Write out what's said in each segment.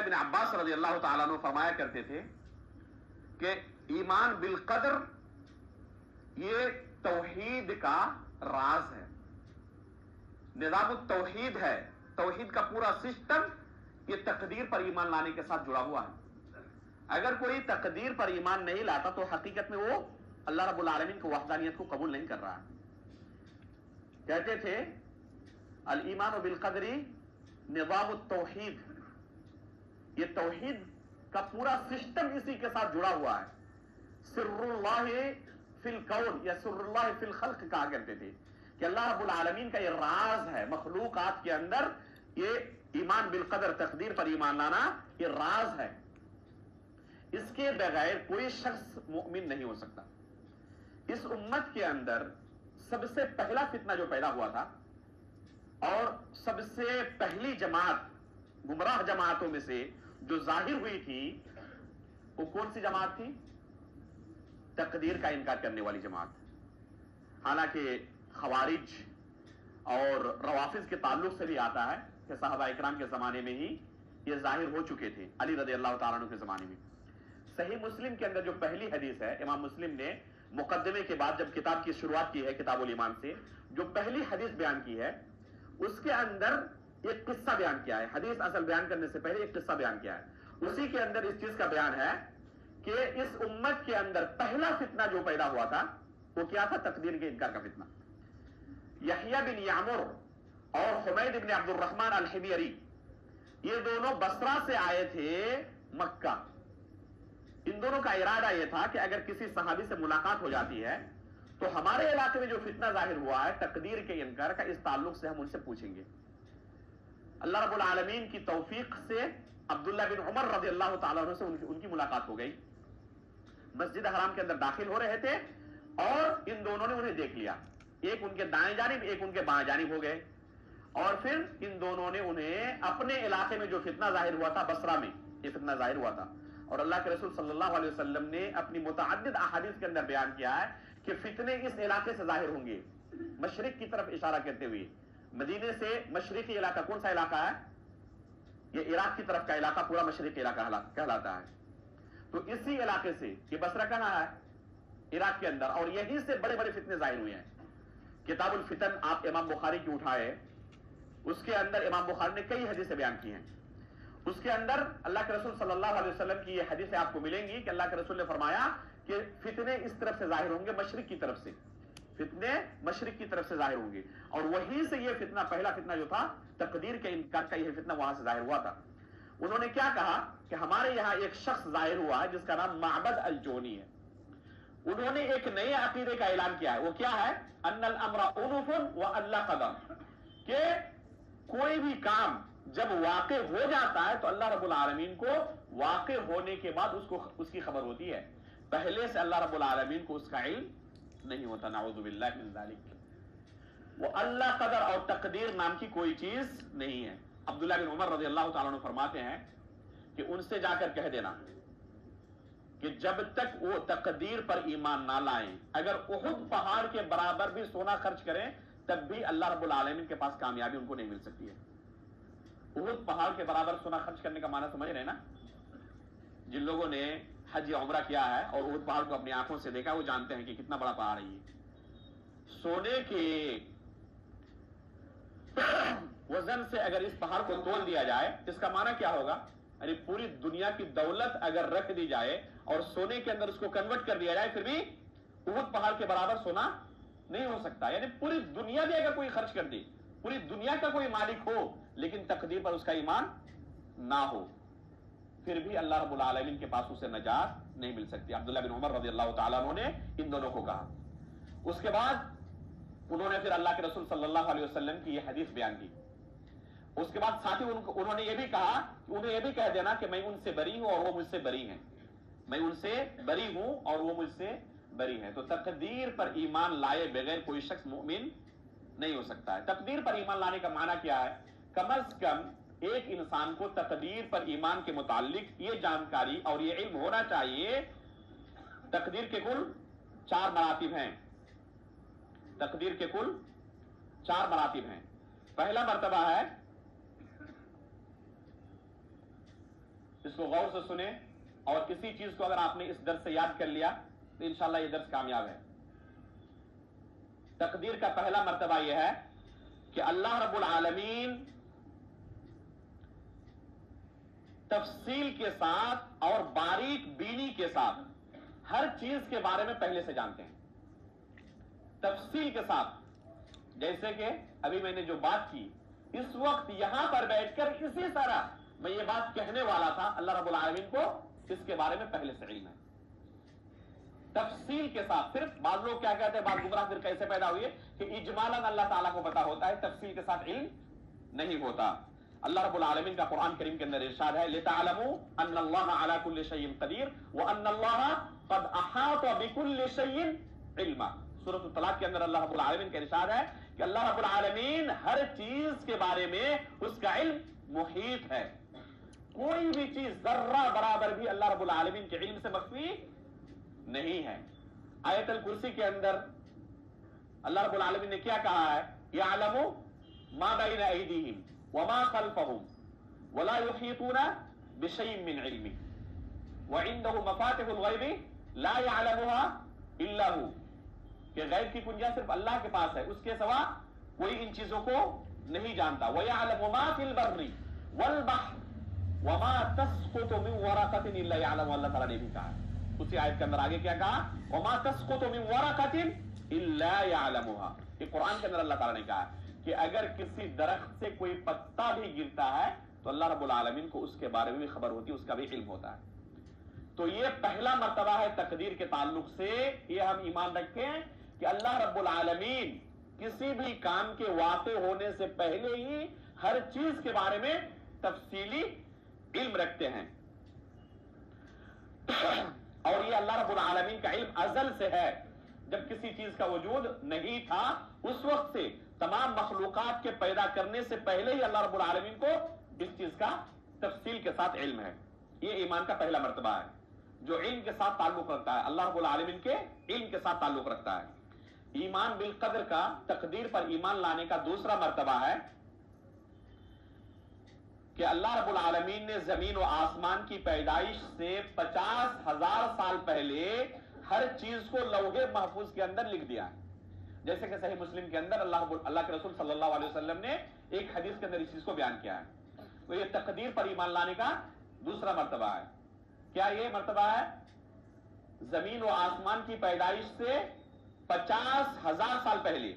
بن عباس رضی اللہ تعالیٰ عنہ فرمایا کرتے تھے کہ ایمان بالقدر یہ توحید کا راز ہے، نظام التوحید ہے، توحید کا پورا سسٹم یہ تقدیر پر ایمان لانے کے ساتھ جڑا ہوا ہے۔ اگر کوئی تقدیر پر ایمان نہیں لاتا تو حقیقت میں وہ اللہ رب العالمین کی وحدانیت کو قبول نہیں کر رہا ہے۔ کہتے تھے الایمان بالقدر نظام التوحید، یہ توحید کا پورا سسٹم اسی کے ساتھ جڑا ہوا ہے۔ سر اللہ فی الکون یا سر اللہ فی الخلق کہا کرتے تھے کہ اللہ رب العالمین کا یہ راز ہے مخلوقات کے اندر، یہ ایمان بالقدر تقدیر پر ایمان لانا یہ راز ہے، اس کے بغیر کوئی شخص مؤمن نہیں ہو سکتا۔ اس امت کے اندر سب سے پہلا فتنہ جو پیدا ہوا تھا اور سب سے پہلی جماعت گمراہ جماعتوں میں سے جو ظاہر ہوئی تھی وہ کون سی جماعت تھی؟ تقدیر کا انکار کرنے والی جماعت۔ حالانکہ خوارج اور روافض کے تعلق سے بھی آتا ہے کہ صحابہ اکرام کے زمانے میں ہی یہ ظاہر ہو چکے تھے، علی رضی اللہ تعالیٰ عنہ کے زمانے میں۔ صحیح مسلم کے اندر جو پہلی حدیث ہے، امام مسلم نے مقدمے کے بعد جب کتاب کی شروعات کی ہے کتاب الایمان سے، جو پہلی حدیث بیان کی ہے اس کے اندر ایک قصہ بیان کیا ہے۔ حدیث اصل بیان کرنے سے پہلے ایک قصہ بیان کیا ہے، اسی کے اندر اس چیز کا بیان ہے کہ اس امت کے اندر پہلا فتنہ جو پیدا ہوا تھا وہ کیا تھا؟ تقدیر کے انکار کا فتنہ۔ یحییٰ بن یعمر اور حمید بن عبد الرحمن الحمیری یہ دونوں بصرہ سے آئے تھے مکہ۔ ان دونوں کا ارادہ یہ تھا کہ اگر کسی صحابی سے ملاقات ہو جاتی ہے تو ہمارے علاقے میں جو فتنہ ظاہر ہوا ہے تقدیر کے انکار کا، اس تعلق سے ہم ان سے پوچھیں گے۔ اللہ رب العالمین کی توفیق سے عبداللہ بن عمر رضی اللہ تعالیٰ عنہ سے ان کی ملاقات ہو گئی۔ مسجد حرام کے اندر داخل ہو رہے تھے اور ان دونوں نے انہیں دیکھ لیا، ایک ان کے دائیں جانب ایک ان کے بائیں جانب ہو گئے، اور پھر ان دونوں نے انہیں اپنے علاقے میں جو فتنہ ظاہر ہوا تھا بصرہ میں، یہ فتنہ ظاہر ہوا تھا، اور اللہ کے رسول صلی اللہ علیہ وسلم نے اپنی متعدد احادیث کے اندر بیان کیا ہے کہ فتنے اس علاقے سے ظاہر ہوں گے، مشرق کی طرف اشارہ کرتے ہوئے۔ مدینے سے مشرقی علاقہ کون سا علاقہ ہے؟ یہ عراق کی طرف کا علاقہ پورا مشرقی علاقہ کہلاتا ہے۔ تو اسی علاقے سے یہ بصرہ کہاں ہے؟ عراق کے اندر، اور یہیں سے بڑے بڑے فتنے ظاہر ہوئے ہیں۔ کتاب الفتن آپ امام بخاری کی اٹھائے، اس کے اندر امام بخاری نے کئی حدیثیں بیان کی ہیں۔ اس کے اندر اللہ کے رسول صلی اللہ علیہ وسلم کی یہ حدیثیں آپ کو ملیں گی کہ اللہ کے رسول نے فرمایا کہ فتنے اس طرف سے ظاہر ہوں گے، مشرق کی طرف سے، فتنے مشرق کی طرف سے ظاہر ہوں گے، اور وہیں سے یہ فتنہ، پہلا فتنہ جو تھا تقدیر کے انکار کا، یہ فتنہ وہاں سے ظاہر ہوا تھا۔ انہوں نے کیا کہا کہ ہمارے یہاں ایک شخص ظاہر ہوا ہے جس کا نام معبد الجونی ہے۔ انہوں نے ایک نئے عقیدے کا اعلان کیا ہے، وہ کیا ہے؟ ان الامر انف واللہ قدر، کہ کوئی بھی کام جب واقع ہو جاتا ہے تو اللہ رب العالمین کو واقع ہونے کے بعد اس کی خبر ہوتی ہے، پہلے سے اللہ رب العالمین کو اس کا علم نہیں ہوتا، نعوذ باللہ من ذالک۔ وہ اللہ قدر اور تقدیر نام کی کوئی چیز نہیں ہے۔ عبداللہ بن عمر رضی اللہ تعالیٰ عنہ فرماتے ہیں کہ ان سے جا کر کہہ دینا کہ جب تک وہ تقدیر پر ایمان نہ لائیں، اگر احد پہاڑ کے برابر بھی سونا خرچ کریں تب بھی اللہ رب العالمین کے پاس کامیابی ان کو نہیں مل سکتی ہے۔ احد پہاڑ کے برابر سونا خرچ کرنے کا معنی سمجھ رہے نا؟ جن لوگوں نے حج یا عمرہ کیا ہے اور احد پہاڑ کو اپنی آنکھوں سے دیکھا وہ جانتے ہیں کہ کتنا بڑا پہاڑ ہے یہ۔ سونے کے وزن سے اگر اس پہاڑ کو تول دیا جائے اس کا معنی کیا ہوگا؟ یعنی پوری دنیا کی دولت اگر رکھ دی جائے اور سونے کے اندر اس کو کنورٹ کر دیا جائے پھر بھی احد پہاڑ کے برابر سونا نہیں ہو سکتا۔ یعنی پوری دنیا بھی اگر کوئی خرچ کر دے، پوری دنیا کا کوئی مالک ہو لیکن تقدیر پر اس کا ایمان نہ ہو، پھر بھی اللہ رب العالمین کے پاس اسے نجات نہیں مل سکتی۔ عبداللہ بن عمر رضی اللہ تعالیٰ عنہ نے ان دونوں کو کہا۔ اس کے بعد انہوں نے پھر اللہ کے رسول صلی اللہ علیہ وسلم کی یہ حدیث بیان کی۔ اس کے بعد ساتھ ہی انہوں نے یہ بھی کہا کہ انہیں یہ بھی کہہ دینا کہ میں ان سے بری ہوں اور وہ مجھ سے بری ہیں، میں ان سے بری ہوں اور وہ مجھ سے بری ہیں۔ تو تقدیر پر ایمان لائے بغیر کوئی شخص مومن نہیں ہو سکتا ہے۔ تقدیر پر ایمان لانے کا معنی کیا ہے؟ کم از کم ایک انسان کو تقدیر پر ایمان کے متعلق یہ جانکاری اور یہ علم ہونا چاہیے۔ تقدیر کے کل 4 مراتب ہیں، تقدیر کے کل 4 مراتب ہیں۔ پہلا مرتبہ ہے اس کو غور سے سنیں، اور کسی چیز کو اگر آپ نے اس درس سے یاد کر لیا تو انشاءاللہ یہ درس کامیاب ہے۔ تقدیر کا پہلا مرتبہ یہ ہے کہ اللہ رب العالمین تفصیل کے ساتھ اور باریک بینی کے ساتھ ہر چیز کے بارے میں پہلے سے جانتے ہیں، تفصیل کے ساتھ۔ جیسے کہ ابھی میں نے جو بات کی، اس وقت یہاں پر بیٹھ کر اسی طرح میں یہ بات کہنے والا تھا، اللہ رب العالمین کو اس کے بارے میں پہلے سے علم ہے، تفصیل کے ساتھ۔ صرف بعض لوگ کیا کہتے ہیں، بعض گمراہ پھر کیسے پیدا ہوئے کہ اجمالاً اللہ تعالیٰ کو پتا ہوتا ہے، تفصیل کے ساتھ علم نہیں ہوتا۔ اللہ رب العالمین کا قرآن کریم کے اندر ارشاد ہے، لِتَعْلَمُوا أَنَّ اللَّهَ عَلَى كُلِّ شَيْءٍ قَدِيرٌ وَأَنَّ اللَّهَ قَدْ أَحَاطَ بِكُلِّ شَيْءٍ عِلْمًا۔ سورۃ الطلاق کے اندر اللہ رب العالمین کا ارشاد ہے کہ اللہ رب العالمین ہر چیز کے بارے میں اس کا علم محیط ہے، کوئی بھی چیز ذرہ برابر بھی اللہ رب العالمین کے علم سے مخفی نہیں ہے۔ آیت الکرسی کے اندر اللہ رب العالمین نے کیا کہا ہے، یعلم ما بین ایدیہم وما خلفهم ولا يحيطون بشيء من علمه وعنده مفاتح الغیب لا يعلمها الا هو، کہ غیب کی کنجیاں صرف اللہ کے پاس ہے، اس کے سوا کوئی ان چیزوں کو نہیں جانتا۔ وَيَعْلَمُ مَا فِي الْبَرِّ وَالْبَحْرِ وَمَا تَسْقُطُ مِنْ وَرَقَةٍ إِلَّا يَعْلَمُهَا، اللہ تعالیٰ نے بھی کہا اسی آیت کے اندر۔ آگے کیا کہا، وَمَا تَسْقُطُ مِنْ وَرَقَةٍ إِلَّا يَعْلَمُهَا، یہ قرآن کے اندر اللہ تعالیٰ نے کہا کہ اگر کسی درخت سے کوئی پتا بھی گرتا ہے تو اللہ رب العالمین کو اس کے بارے میں بھی خبر ہوتی ہے، اس کا بھی علم ہوتا ہے۔ تو یہ پہلا مرتبہ ہے تقدیر کے تعلق سے، یہ ہم ایمان رکھیں کہ اللہ رب العالمین کسی بھی کام کے واقع ہونے سے پہلے ہی ہر چیز کے بارے میں تفصیلی علم رکھتے ہیں، اور یہ اللہ رب العالمین کا علم ازل سے ہے۔ جب کسی چیز کا وجود نہیں تھا اس وقت سے تمام مخلوقات کے پیدا کرنے سے پہلے ہی اللہ رب العالمین کو اس چیز کا تفصیل کے ساتھ علم ہے۔ یہ ایمان کا پہلا مرتبہ ہے جو علم کے ساتھ تعلق رکھتا ہے، اللہ رب العالمین کے علم کے ساتھ تعلق رکھتا ہے۔ ایمان بالقدر کا، تقدیر پر ایمان لانے کا دوسرا مرتبہ ہے کہ اللہ رب العالمین نے زمین و آسمان کی پیدائش سے 50,000 سال پہلے ہر چیز کو لوح محفوظ کے اندر لکھ دیا ہے۔ جیسے کہ صحیح مسلم کے اندر اللہ کے رسول صلی اللہ علیہ وسلم نے ایک حدیث کے اندر اس چیز کو بیان کیا ہے۔ تو یہ تقدیر پر ایمان لانے کا دوسرا مرتبہ ہے۔ کیا یہ مرتبہ ہے، زمین و آسمان کی پیدائش سے 50,000 سال پہلے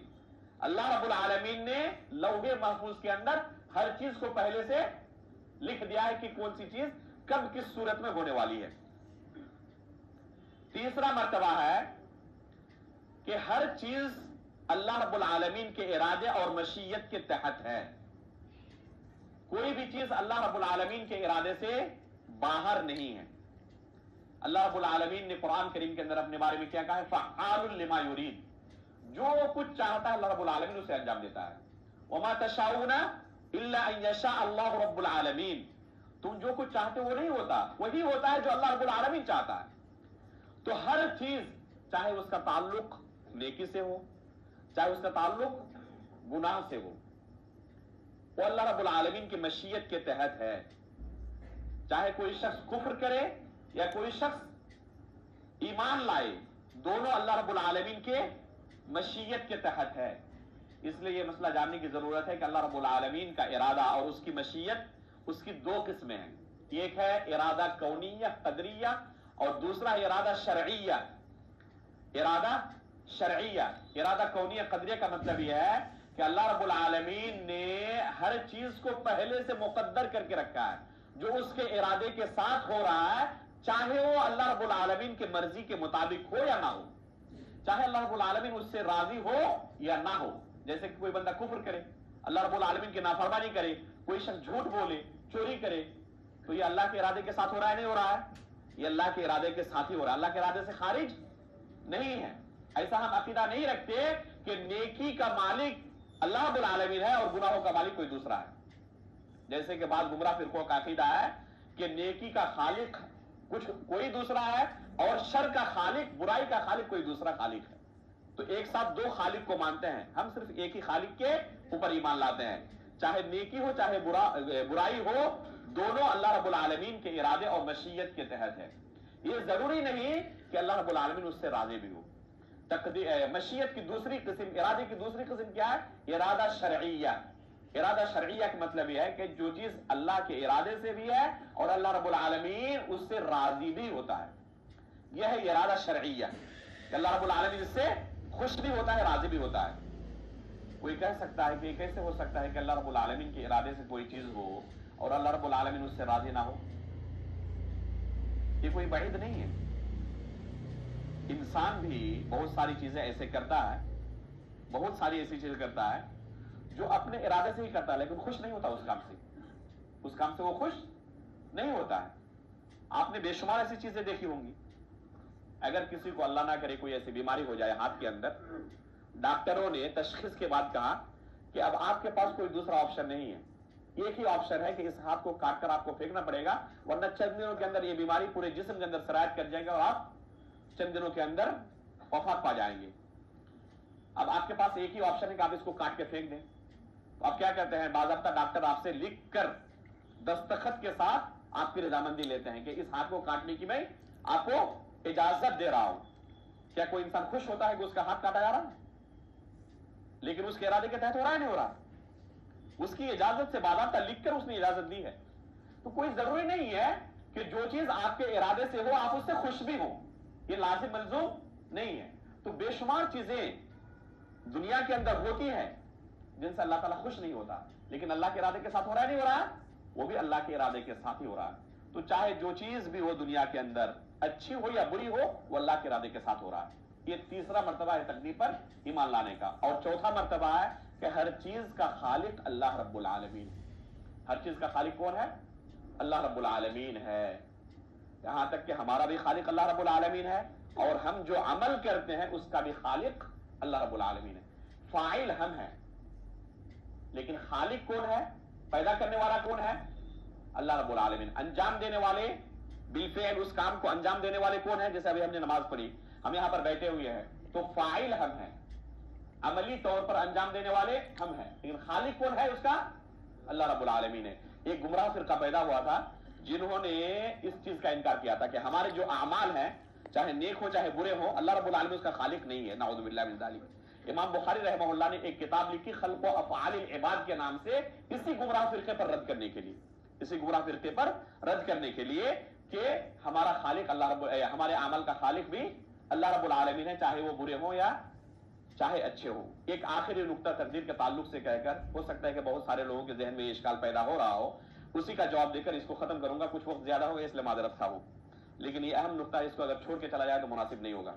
اللہ رب العالمین نے لوح محفوظ کے اندر ہر چیز کو پہلے سے لکھ دیا ہے کہ کون سی چیز کب کس صورت میں ہونے والی ہے۔ تیسرا مرتبہ ہے کہ ہر چیز اللہ رب العالمین کے ارادے اور مشیت کے تحت ہے، کوئی بھی چیز اللہ رب العالمین کے ارادے سے باہر نہیں ہے۔ اللہ رب العالمین نے قرآن کریم کے اندر اپنے بارے میں کیا کہا ہے، فعال لما یرید، جو کچھ چاہتا ہے اللہ رب العالمین اسے انجام دیتا ہے۔ وما تشاؤون الا ان یشاء اللہ رب العالمین، تم جو کچھ چاہتے وہ نہیں ہوتا، وہی ہوتا ہے جو اللہ رب العالمین چاہتا ہے۔ تو ہر چیز چاہے اس کا تعلق نیکی سے ہو، چاہے اس کا تعلق گناہ سے ہو، وہ اللہ رب العالمین کی مشیت کے تحت ہے۔ چاہے کوئی شخص کفر کرے یا کوئی شخص ایمان لائے، دونوں اللہ رب العالمین کے مشیت کے تحت ہے۔ اس لیے یہ مسئلہ جاننے کی ضرورت ہے کہ اللہ رب العالمین کا ارادہ اور اس کی مشیت، اس کی دو قسمیں ہیں، ایک ہے ارادہ کونیہ قدریہ اور دوسرا ارادہ شرعیہ۔ ارادہ شرعیہ، ارادہ کونیہ قدریہ کا مطلب یہ ہے کہ اللہ رب العالمین نے ہر چیز کو پہلے سے مقدر کر کے رکھا ہے، جو اس کے ارادے کے ساتھ ہو رہا ہے، چاہے وہ اللہ رب العالمین کے مرضی کے مطابق ہو یا نہ ہو، چاہے اللہ رب العالمین اس سے راضی ہو یا نہ ہو۔ جیسے کہ کوئی بندہ کفر کرے، اللہ رب العالمین کی نافرمانی کرے، کوئی شخص جھوٹ بولے، چوری کرے، تو یہ اللہ کے ارادے کے ساتھ ہو رہا ہے نہیں ہو رہا ہے؟ یہ اللہ کے ارادے کے ساتھ ہی ہو رہا ہے، اللہ کے ارادے سے خارج نہیں ہے۔ ایسا ہم عقیدہ نہیں رکھتے کہ نیکی کا مالک اللہ رب العالمین ہے اور گناہوں کا مالک کوئی دوسرا ہے۔ جیسے کہ بعض گمراہ فرقوں کا عقیدہ ہے کہ نیکی کا خالق کوئی دوسرا ہے اور شر کا خالق، برائی کا خالق کوئی دوسرا خالق ہے، تو ایک ساتھ دو خالق کو مانتے ہیں۔ ہم صرف ایک ہی خالق کے اوپر ایمان لاتے ہیں، چاہے نیکی ہو چاہے برائی ہو، دونوں اللہ رب العالمین کے ارادے اور مشیت کے تحت ہے. یہ ضروری نہیں کہ اللہ رب العالمین اس سے راضی بھی ہو. مشیت کی دوسری قسم، ارادے کی دوسری قسم کیا ہے؟ ارادہ شرعیہ. ارادہ شرعیہ کا مطلب یہ ہے کہ جو چیز اللہ کے ارادے سے بھی ہے اور اللہ رب العالمین اس سے راضی بھی ہوتا ہے، یہ ہے ارادہ شرعیہ، کہ اللہ رب العالمین اس سے خوش بھی ہوتا ہے، راضی بھی ہوتا ہے. کوئی کہہ سکتا ہے کہ یہ کیسے ہو سکتا ہے کہ اللہ رب العالمین کے ارادے سے کوئی چیز ہو اور اللہ رب العالمین اس سے راضی نہ ہو؟ یہ کوئی بعید نہیں ہے. انسان بھی بہت ساری چیزیں ایسے کرتا ہے، بہت ساری ایسی چیزیں کرتا ہے جو اپنے ارادے سے ہی کرتا ہے لیکن خوش نہیں ہوتا اس کام سے. اس کام سے وہ خوش نہیں ہوتا ہے. آپ نے بے شمار ایسی چیزیں دیکھی ہوں گی. اگر کسی کو اللہ نہ کرے کوئی ایسی بیماری ہو جائے ہاتھ کے اندر، ڈاکٹروں نے تشخیص کے بعد کہا کہ اب آپ کے پاس کوئی دوسرا آپشن نہیں ہے، ایک ہی آپشن ہے کہ اس ہاتھ کو کاٹ کر آپ کو پھینکنا پڑے گا، ورنہ چند دنوں کے اندر یہ بیماری پورے جسم کے اندر سرایت کر جائے گا اور آپ چند دنوں کے اندر وفات پا جائیں گے. اب آپ کے پاس ایک ہی آپشن ہے کہ آپ اس کو کاٹ کے پھینک دیں. تو آپ کیا کرتے ہیں؟ باضابطہ ڈاکٹر آپ سے لکھ کر دستخط کے ساتھ آپ کی رضامندی لیتے ہیں کہ اس ہاتھ کو کاٹنے کی میں آپ کو اجازت دے رہا ہوں. کیا کوئی انسان خوش ہوتا ہے کہ اس کا ہاتھ کاٹا جا رہا ہے؟ لیکن اس کے ارادے کے تحت ہو رہا ہے نہیں ہو رہا؟ اس کی اجازت سے باضابطہ لکھ کر اس نے اجازت دی ہے. تو کوئی ضروری نہیں ہے کہ جو چیز آپ کے ارادے سے ہو آپ اس سے خوش بھی ہوں، یہ لازم ملزوم نہیں ہے. تو بے شمار چیزیں دنیا کے اندر ہوتی ہیں جن سے اللہ تعالیٰ خوش نہیں ہوتا، لیکن اللہ کے ارادے کے ساتھ ہو رہا ہے نہیں ہو رہا ہے؟ وہ بھی اللہ کے ارادے کے ساتھ ہی ہو رہا ہے. تو چاہے جو چیز بھی ہو دنیا کے اندر، اچھی ہو یا بری ہو، وہ اللہ کے ارادے کے ساتھ ہو رہا ہے. یہ تیسرا مرتبہ ہے تقدیر پر ایمان لانے کا. اور چوتھا مرتبہ ہے کہ ہر چیز کا خالق اللہ رب العالمین. ہر چیز کا خالق کون ہے؟ اللہ رب العالمین ہے. یہاں تک کہ ہمارا بھی خالق اللہ رب العالمین ہے اور ہم جو عمل کرتے ہیں اس کا بھی خالق اللہ رب العالمین ہے. فاعل ہم ہیں لیکن خالق کون ہے؟ پیدا کرنے والا کون ہے؟ اللہ رب العالمین. انجام دینے والے بالفعل اس کام کو انجام دینے والے کون ہیں؟ جیسے ابھی ہم نے نماز پڑھی، ہم یہاں پر بیٹھے ہوئے ہیں تو فاعل ہم ہیں، عملی طور پر انجام دینے والے ہم ہیں، لیکن خالق کون ہے اس کا؟ اللہ رب العالمین ہے. ایک گمراہ فرقہ پیدا ہوا تھا جنہوں نے اس چیز کا انکار کیا تھا کہ ہمارے جو اعمال ہیں چاہے نیک ہو چاہے برے ہو، اللہ رب العالمین اس کا خالق نہیں ہے. نعوذ باللہ من ذالک. امام بخاری رحمہ اللہ نے ایک کتاب لکھی خلق و افعال العباد کے نام سے، اسی گمراہ فرقے پر رد کرنے کے لیے، اسی گمراہ فرقے پر رد کرنے کے لیے کہ ہمارا خالق ہمارے عمل کا خالق بھی اللہ رب العالمین ہے، چاہے وہ برے ہوں یا چاہے اچھے ہوں. ایک آخری نقطہ تقدیر کے تعلق سے کہہ کر، ہو سکتا ہے کہ بہت سارے لوگوں کے ذہن میں یہ اشکال پیدا ہو رہا ہو، اسی کا جواب دے کر اس کو ختم کروں گا. کچھ وقت زیادہ ہوگا اس لیے معذرت خواہ ہوں، لیکن یہ اہم نقطہ اس کو اگر چھوڑ کے چلا جائے تو مناسب نہیں ہوگا.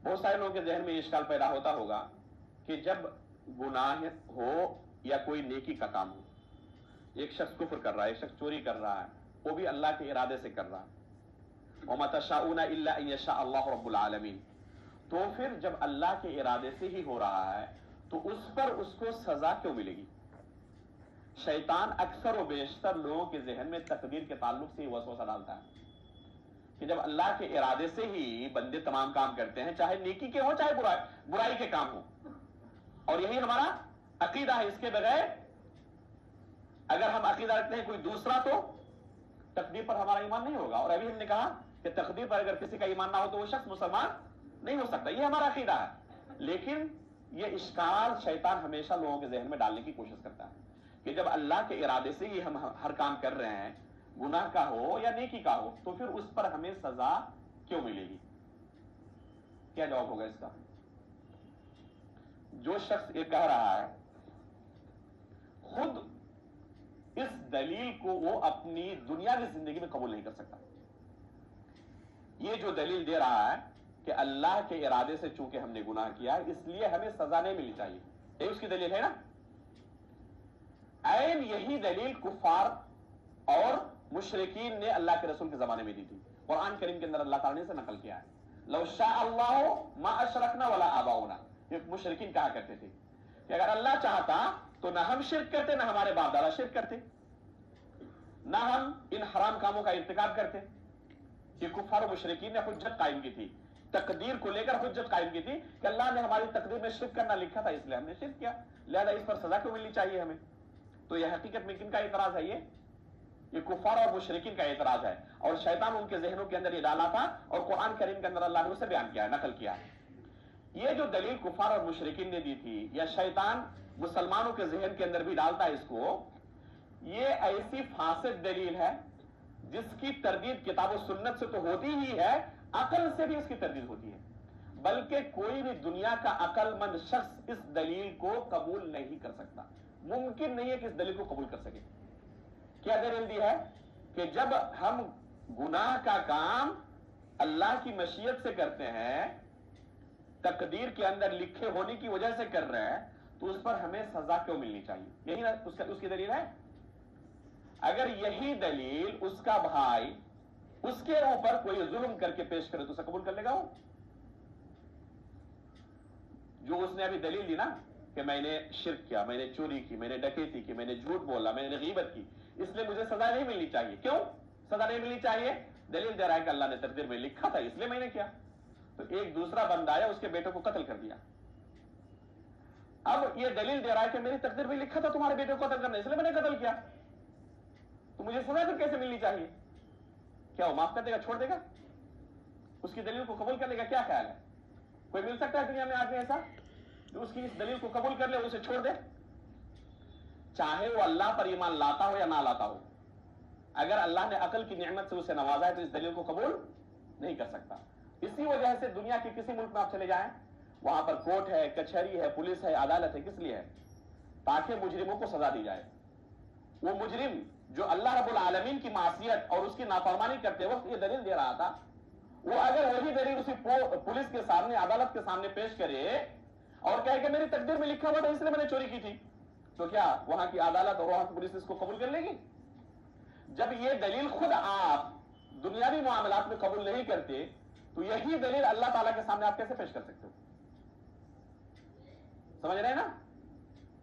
بہت سارے لوگوں کے ذہن میں یہ اشکال پیدا ہوتا ہوگا کہ جب گناہ ہو یا کوئی نیکی کا کام ہو، ایک شخص کفر کر رہا ہے، ایک شخص چوری کر رہا ہے، وہ بھی اللہ کے ارادے سے کر رہا ہے، وَمَا تَشَاءُونَ إِلَّا أَن يَشَاءَ اللَّهُ رَبُّ الْعَالَمِينَ. تو پھر جب اللہ کے ارادے سے ہی ہو رہا ہے تو اس پر اس کو سزا کیوں ملے گی؟ شیطان اکثر و بیشتر لوگوں کے ذہن میں تقدیر کے تعلق سے وسوسہ ڈالتا ہے کہ جب اللہ کے ارادے سے ہی بندے تمام کام کرتے ہیں، چاہے نیکی کے ہو چاہے برائی کے کام ہو، اور یہی ہمارا عقیدہ ہے. اس کے بغیر اگر ہم عقیدہ رکھتے ہیں کوئی دوسرا تو تقدیر پر ہمارا ایمان نہیں ہوگا. اور ابھی ہم نے کہا کہ تقدیر پر اگر کسی کا ایمان نہ ہو تو وہ شخص مسلمان نہیں ہو سکتا. یہ ہمارا عقیدہ ہے. لیکن یہ اشکال شیطان ہمیشہ لوگوں کے ذہن میں ڈالنے کی کوشش کرتا ہے کہ جب اللہ کے ارادے سے ہی ہم ہر کام کر رہے ہیں، گناہ کا ہو یا نیکی کا ہو، تو پھر اس پر ہمیں سزا کیوں ملے گی؟ کیا جواب ہوگا اس کا؟ جو شخص یہ کہہ رہا ہے خود اس دلیل کو وہ اپنی دنیاوی زندگی میں قبول نہیں کر سکتا. یہ جو دلیل دے رہا ہے کہ اللہ کے ارادے سے چونکہ ہم نے گناہ کیا ہے اس لیے ہمیں سزا نہیں ملنی چاہیے، یہ اس کی دلیل ہے نا. عین یہی دلیل کفار اور مشرکین نے اللہ کے رسول کے زمانے میں دی تھی. قرآن کریم کے اندر اللہ تعالیٰ نے اسے نقل کیا ہے. لو شاء اللہ ما اشرکنا ولا آباؤنا. یہ مشرکین کہا کرتے تھے کہ اگر اللہ چاہتا تو نہ ہم شرک کرتے، نہ ہمارے باپ دادا شرک کرتے، نہ ہم ان حرام کاموں کا ارتکاب کرتے. یہ کفار و مشرکین نے حجت قائم کی تھی، تقدیر کو لے کر حجت قائم کی تھی کہ اللہ نے ہماری تقدیر میں شرک کرنا لکھا تھا اس لیے ہم نے شرک کیا، لہذا اس پر سزا کیوں ملنی چاہیے ہمیں. تو یہ حقیقت میں کن کا اعتراض ہے؟ یہ کفار اور مشرکین کا اعتراض ہے، اور شیطان ان کے ذہنوں کے اندر یہ ڈالا تھا، اور قرآن کریم کے اندر اللہ نے اسے بیان کیا ہے، نقل کیا ہے۔ یہ جو دلیل کفار اور مشرکین نے دی تھی، یا شیطان مسلمانوں کے ذہن کے اندر بھی ڈالتا ہے اس کو، یہ ایسی فاسد دلیل ہے جس کی تردید کتاب و سنت سے تو ہوتی ہی ہے، عقل سے بھی اس کی تردید ہوتی ہے، بلکہ کوئی بھی دنیا کا عقل مند شخص اس دلیل کو قبول نہیں کر سکتا، ممکن نہیں ہے کہ اس دلیل کو قبول کر سکے۔ کیا دلیل دی ہے؟ کہ جب ہم گناہ کا کام اللہ کی مشیت سے کرتے ہیں، تقدیر کے اندر لکھے ہونے کی وجہ سے کر رہے ہیں، تو اس پر ہمیں سزا کیوں ملنی چاہیے؟ یہی نا اس کی دلیل ہے۔ اگر یہی دلیل اس کا بھائی اس کے اوپر کوئی ظلم کر کے پیش کرے تو اسے قبول کر لے گا وہ؟ جو اس نے ابھی دلیل دی نا کہ میں نے شرک کیا، میں نے چوری کی، میں نے ڈکیتی کی، میں نے جھوٹ بولا، میں نے غیبت کی، اس لیے مجھے سزا نہیں ملنی چاہیے۔ کیوں سزا نہیں ملنی چاہیے؟ دلیل دے رہا ہے کہ اللہ نے تقدیر میں لکھا تھا اس لیے میں نے کیا۔ تو ایک دوسرا بندہ آیا، اس کے بیٹے کو قتل کر دیا، اب یہ دلیل دے رہا ہے کہ میری تقدیر میں لکھا تھا تمہارے بیٹے کو قتل کرنا، اس لیے میں نے قتل کیا، تو مجھے سزا پھر کیسے ملنی چاہیے؟ کیا وہ معاف کر دے گا، چھوڑ دے گا، اس کی دلیل کو قبول کر لے گا؟ کیا خیال ہے؟ کوئی مل سکتا ہے دنیا میں آدمی ایسا جو اس کی اس دلیل کو قبول کر لے اور اسے چھوڑ دے؟ چاہے وہ اللہ پر ایمان لاتا ہو یا نہ لاتا ہو، اگر اللہ نے عقل کی نعمت سے اسے نوازا ہے تو اس دلیل کو قبول نہیں کر سکتا۔ اسی وجہ سے دنیا کے کسی ملک میں آپ چلے جائیں، وہاں پر کورٹ ہے، کچہری ہے، پولیس ہے، عدالت ہے، کس لیے ہے؟ تاکہ مجرموں کو سزا دی جائے۔ وہ مجرم جو اللہ رب العالمین کی معصیت اور اس کی نافرمانی کرتے وقت یہ دلیل دے رہا تھا، وہ اگر وہی دلیل اسی پولیس کے سامنے، عدالت کے سامنے پیش کرے اور کہے کہ میری تقدیر میں لکھا ہوا تھا اس لیے میں نے چوری کی تھی، تو کیا وہاں کی عدالت اور وہاں کی پولیس اس کو قبول کر لے گی؟ جب یہ دلیل خود آپ دنیاوی معاملات میں قبول نہیں کرتے تو یہی دلیل اللہ تعالیٰ کے سامنے آپ کیسے پیش کر سکتے ہو؟ سمجھ رہے ہیں نا؟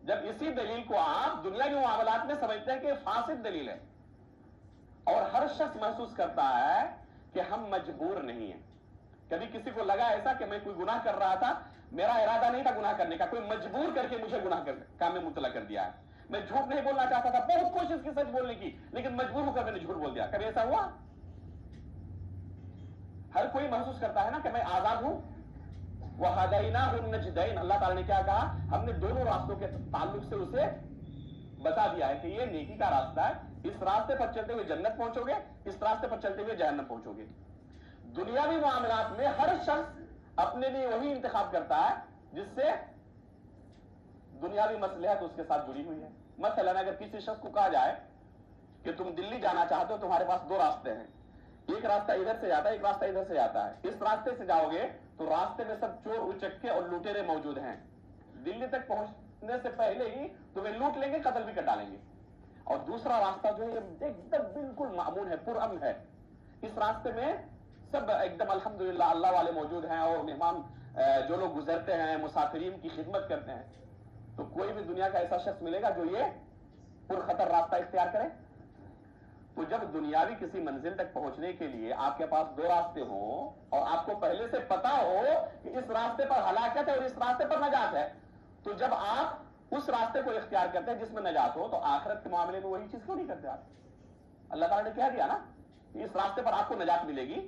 جب اسی دلیل کو آپ دنیاوی معاملات میں سمجھتے ہیں کہ فاسد دلیل ہے، اور ہر شخص محسوس کرتا ہے کہ ہم مجبور نہیں ہیں۔ کبھی کسی کو لگا ایسا کہ میں کوئی گناہ کر رہا تھا، میرا ارادہ نہیں تھا گناہ کرنے کا، کوئی مجبور کر کے مجھے گناہ کام میں مبتلا کر دیا ہے، میں جھوٹ نہیں بولنا چاہتا تھا، بہت کوشش کی سچ بولنے کی، لیکن مجبور ہو کر میں نے جھوٹ بول دیا، کبھی ایسا ہوا؟ ہر کوئی محسوس کرتا ہے نا کہ میں آزاد ہوں۔ وَهَدَيْنَاهُ النَّجْدَيْنِ، اللہ تعالیٰ نے کیا کہا؟ ہم نے دونوں راستوں کے تعلق سے اسے بتا دیا ہے کہ یہ نیکی کا راستہ ہے، اس راستے پر چلتے ہوئے جنت پہنچو گے، اس راستے پر چلتے ہوئے جہنم پہنچو گے۔ دنیاوی معاملات میں ہر شخص اپنے لیے وہی انتخاب کرتا ہے جس سے دنیاوی مصلحت اس کے ساتھ جڑی ہوئی ہے۔ مثلا اگر کسی شخص کو کہا جائے کہ تم دلی جانا چاہتے ہو، تمہارے پاس دو راستے ہیں، ایک راستہ ادھر سے جاتا ہے، ایک راستہ ادھر سے جاتا ہے، اس راستے سے جاؤ گے تو راستے میں سب چور اچکے اور لوٹیرے موجود ہیں، دلی تک پہنچنے سے پہلے ہی تمہیں لوٹ لیں گے، قتل بھی کر ڈالیں گے۔ اور دوسرا راستہ جو ہے ایک دم بالکل مامون ہے، پرامن ہے، اس راستے میں سب ایک دم الحمدللہ اللہ والے موجود ہیں، اور مہمان جو لوگ گزرتے ہیں مسافرین کی خدمت کرتے ہیں۔ تو کوئی بھی دنیا کا ایسا شخص ملے گا جو یہ پرخطر راستہ اختیار کرے؟ تو جب دنیاوی کسی منزل تک پہنچنے کے لیے آپ کے پاس دو راستے ہوں اور آپ کو پہلے سے پتا ہو کہ اس راستے پر ہلاکت ہے اور اس راستے پر نجات ہے، تو جب آپ اس راستے کو اختیار کرتے ہیں جس میں نجات ہو، تو آخرت کے معاملے میں وہی چیز کیوں نہیں کرتے آپ؟ اللہ تعالیٰ نے کہہ دیا نا کہ اس راستے پر آپ کو نجات ملے گی،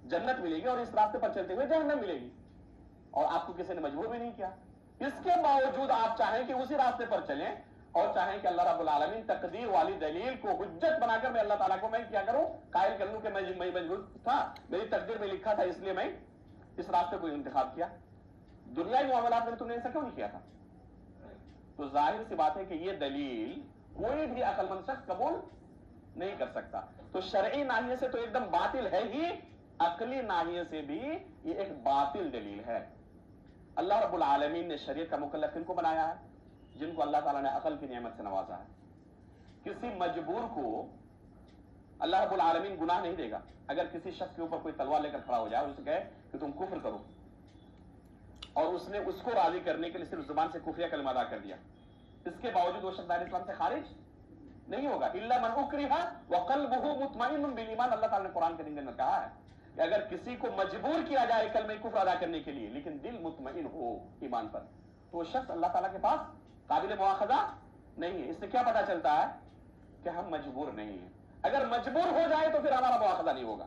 جنت ملے گی، اور اس راستے پر چلتے ہوئے جہنم ملے گی، اور آپ کو کسی نے مجبور بھی نہیں کیا۔ اس کے باوجود آپ چاہیں کہ اسی راستے پر چلیں اور چاہیں کہ اللہ رب العالمین تقدیر والی دلیل کو حجت بنا کر میں اللہ تعالیٰ کو میں کیا کروں، قائل کر لوں کہ میں مجبور تھا، میری تقدیر میں لکھا تھا اس لیے میں اس راستے کو انتخاب کیا۔ دنیاوی معاملات میں تم نے ایسا کیوں نہیں کیا تھا؟ تو ظاہر سی بات ہے کہ یہ دلیل کوئی بھی عقل مند شخص قبول نہیں کر سکتا۔ تو شرعی ناحیے سے تو ایک دم باطل ہے ہی، عقلی ناحیے سے بھی یہ ایک باطل دلیل ہے۔ اللہ رب العالمین نے شریعت کا مکلف ان کو بنایا ہے جن کو اللہ تعالیٰ نے عقل کی نعمت سے نوازا ہے۔ کسی مجبور کو اللہ رب العالمین گناہ نہیں دے گا۔ اگر کسی شخص کے اوپر کوئی تلوار لے کر کھڑا ہو جائے اور اسے کہے کہ تم کفر کرو، اور اس نے اس کو راضی کرنے کے لیے صرف زبان سے کفریہ کلمہ ادا کر دیا، اس کے باوجود وہ شخص دائرہ اسلام سے خارج نہیں ہوگا۔ الا من اکرہ وقلبہ مطمئن بالایمان، اللہ تعالیٰ نے قرآن کے میں کہا ہے کہ اگر کسی کو مجبور کیا جائے کلمہ کفر ادا کرنے کے لیے لیکن دل مطمئن ہو ایمان پر، تو وہ شخص اللہ تعالیٰ کے پاس قابل مواخذہ نہیں ہے. اس سے کیا پتا چلتا ہے کہ ہم مجبور نہیں ہیں. اگر مجبور ہو جائے تو پھر ہمارا مواخذہ نہیں ہوگا.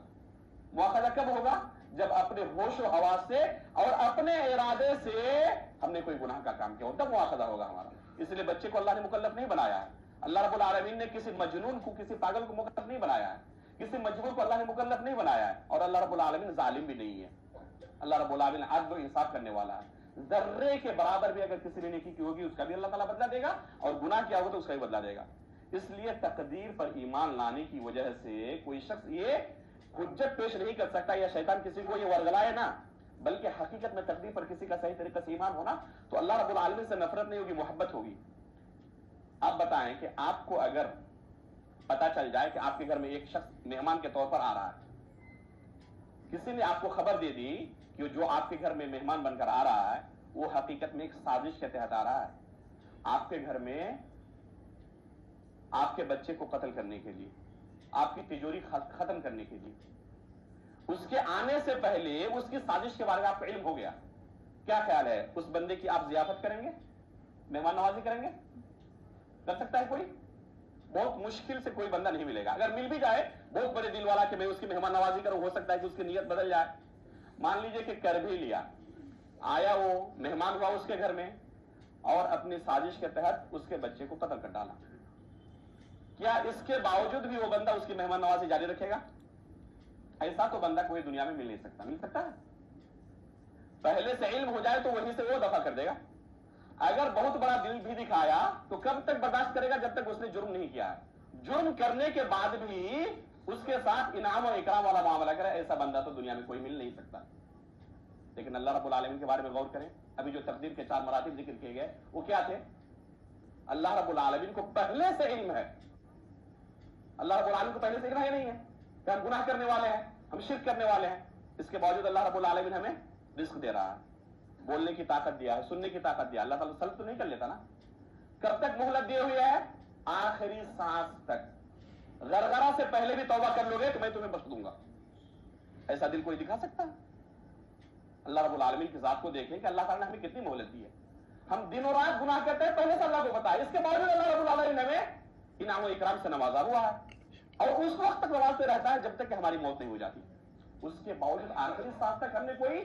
مواخذہ کب ہوگا؟ جب اپنے ہوش و حواس سے اور اپنے ارادے سے ہم نے کوئی گناہ کا کام کیا ہو, تب مواخذہ ہوگا ہمارا. اس لیے بچے کو اللہ نے مکلف نہیں بنایا ہے. اللہ رب العالمین نے کسی مجنون کو, کسی پاگل کو مکلف نہیں بنایا ہے. کسی مجبور کو اللہ نے مکلف نہیں بنایا ہے. اور اللہ رب العالمین ظالم بھی نہیں ہے. اللہ رب العالمین عدل و انصاف کرنے والا ہے. ذرے کے برابر بھی اگر کسی نے نیکی کی ہوگی اس کا بھی اللہ تعالیٰ بدلہ دے گا, اور گناہ کیا ہوگا تو اس کا بھی بدلہ دے گا. اس لیے تقدیر پر ایمان لانے کی وجہ سے کوئی شخص یہ حجت پیش نہیں کر سکتا یا شیطان کسی کو یہ ورگلائے نا, بلکہ حقیقت میں تقدیر پر کسی کا صحیح طریقے سے ایمان ہونا تو اللہ رب العالمین سے نفرت نہیں ہوگی, محبت ہوگی. آپ بتائیں کہ آپ کو اگر پتا چل جائے کہ آپ کے گھر میں ایک شخص مہمان کے طور پر آ رہا ہے, کسی نے آپ کو خبر دے دی کہ جو آپ کے گھر میں مہمان بن کر آ رہا ہے وہ حقیقت میں ایک سازش کے تحت آ رہا ہے, آپ کے گھر میں آپ کے بچے کو قتل کرنے کے لیے, آپ کی تجوری ختم کرنے کے لیے. اس کے آنے سے پہلے اس کی سازش کے بارے میں آپ کو علم ہو گیا. کیا خیال ہے, اس بندے کی آپ ضیافت کریں گے, مہمان نوازی کریں گے؟ کر سکتا ہے کوئی؟ بہت مشکل سے کوئی بندہ نہیں ملے گا. اگر مل بھی جائے بہت بڑے دل والا کہ میں اس کی مہمان نوازی کروں, ہو سکتا ہے کہ اس کی نیت بدل جائے. مان لیجئے کہ کر بھی لیا, آیا وہ مہمان ہوا اس کے گھر میں اور اپنی سازش کے تحت اس کے بچے کو قتل کر ڈالا. کیا اس کے باوجود بھی وہ بندہ اس کی مہمان نوازی جاری رکھے گا؟ ایسا تو بندہ کوئی دنیا میں مل نہیں سکتا. مل سکتا ہے؟ پہلے سے علم ہو جائے تو وہیں سے وہ دفع کر دے گا. اگر بہت بڑا دل بھی دکھایا تو کب تک برداشت کرے گا؟ جب تک اس نے جرم نہیں کیا ہے. جرم کرنے کے بعد بھی اس کے ساتھ انعام و اکرام والا معاملہ کرے, ایسا بندہ تو دنیا میں کوئی مل نہیں سکتا. لیکن اللہ رب العالمین کے بارے میں غور کریں. ابھی جو تقدیر کے 4 مراتب ذکر کیے گئے وہ کیا تھے؟ اللہ رب العالمین کو پہلے سے علم ہے. اللہ رب العالمین کو پہلے سے علم ہے نہیں ہے کہ ہم گناہ کرنے والے ہیں, ہم شرک کرنے والے ہیں. اس کے باوجود اللہ رب العالمین ہمیں رزق دے رہا ہے, بولنے کی طاقت دیا ہے, سننے کی طاقت دیا. اللہ تعالیٰ سلب تو نہیں کر لیتا نا. کب تک مہلت دیے ہوئے ہے؟ آخری سانس تک. غرغرہ سے پہلے بھی توبہ کر لو گے تو میں تمہیں بخش دوں گا. ایسا دل کوئی دکھا سکتا ہے؟ اللہ رب العالمین کی ذات کو دیکھیں کہ اللہ تعالیٰ نے ہمیں کتنی مہلت دی ہے. ہم دن و رات گناہ کرتے ہیں, پہلے سے اللہ کو پتا ہے. اس کے باوجود اللہ رب العالمین ہمیں انعام و اکرام سے نوازا ہوا ہے, اور اس وقت تک نوازتے رہتا ہے جب تک کہ ہماری موت نہیں ہو جاتی. اس کے باوجود آخری سانس تک ہم نے کوئی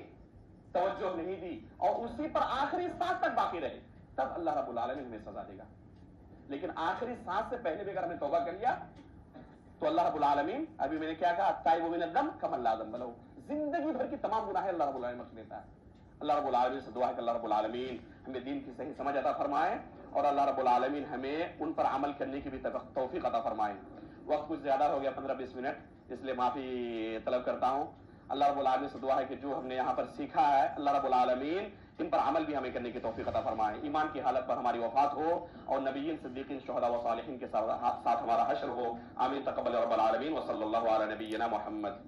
توجہ نہیں دی اور اسی پر آخری سانس تک باقی رہے, تب اللہ رب العالمین ہمیں سزا دے گا. لیکن آخری سانس سے پہلے بھی اگر ہم نے توبہ کر لیا تو اللہ رب العالمین, ابھی میں نے کیا کہا, التائب من الذنب کمن لا ذنب لہ, زندگی بھر کی تمام گناہ اللہ رب العالمین بخش دیتا ہے. اللہ رب العالمین سے دعا ہے کہ اللہ رب العالمین ہمیں دین کی صحیح سمجھ عطا فرمائے, اور اللہ رب العالمین ہمیں ان پر عمل کرنے کی بھی توفیق عطا فرمائے. وقت کچھ زیادہ ہو گیا, 15-20 منٹ, اس لیے معافی طلب کرتا ہوں. اللہ رب العالمین سے دعا ہے کہ جو ہم نے یہاں پر سیکھا ہے اللہ رب العالمین ان پر عمل بھی ہمیں کرنے کی توفیق عطا فرمائے. ایمان کی حالت پر ہماری وفات ہو اور نبیین, صدیقین, شہداء و صالحین کے ساتھ ہمارا حشر ہو. آمین. تقبل رب العالمین. وصلی اللہ علی نبینا محمد.